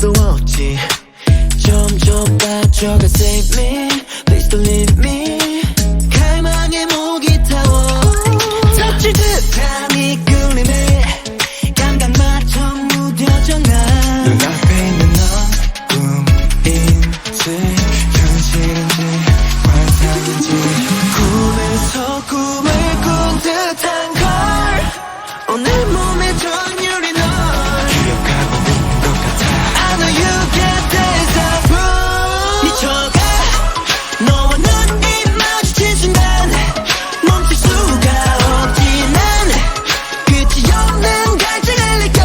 수도 없지. 점점 빠져가 save me, please don't leave me. 갈망의 목이 타워 touch 듯한 이 끌림에 감각 맞춰 무뎌져 난 눈앞에 있는 넌 꿈인지 현실인지 환상인지 꿈에서 꿈을 꾼 듯한 걸 오늘 몸의 전율이 널 기억하고 있는 것 같아. I know you get deja vu. 미쳐가 너와 눈이 마주친 순간 멈출 수가 없지. 난 끝이 없는 갈증을 느껴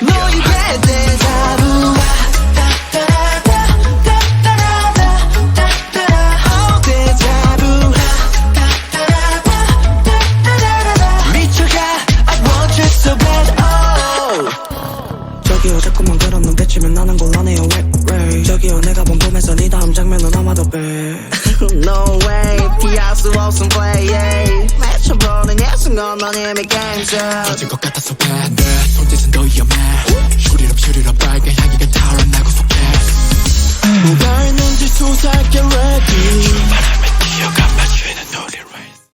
No you get deja vu. Oh deja vu. 미쳐가 I want you so bad. Oh 저기요 자꾸만 그런 대치면 나는 곤란해요 왜 저기요 내가 본 꿈에서 네 다음 장면은 아마도 No way 피할 수 없은 play yeah. 맺혀보는 예순간 넌 이미 game 중 터진 것 같아서 반대 손짓은 더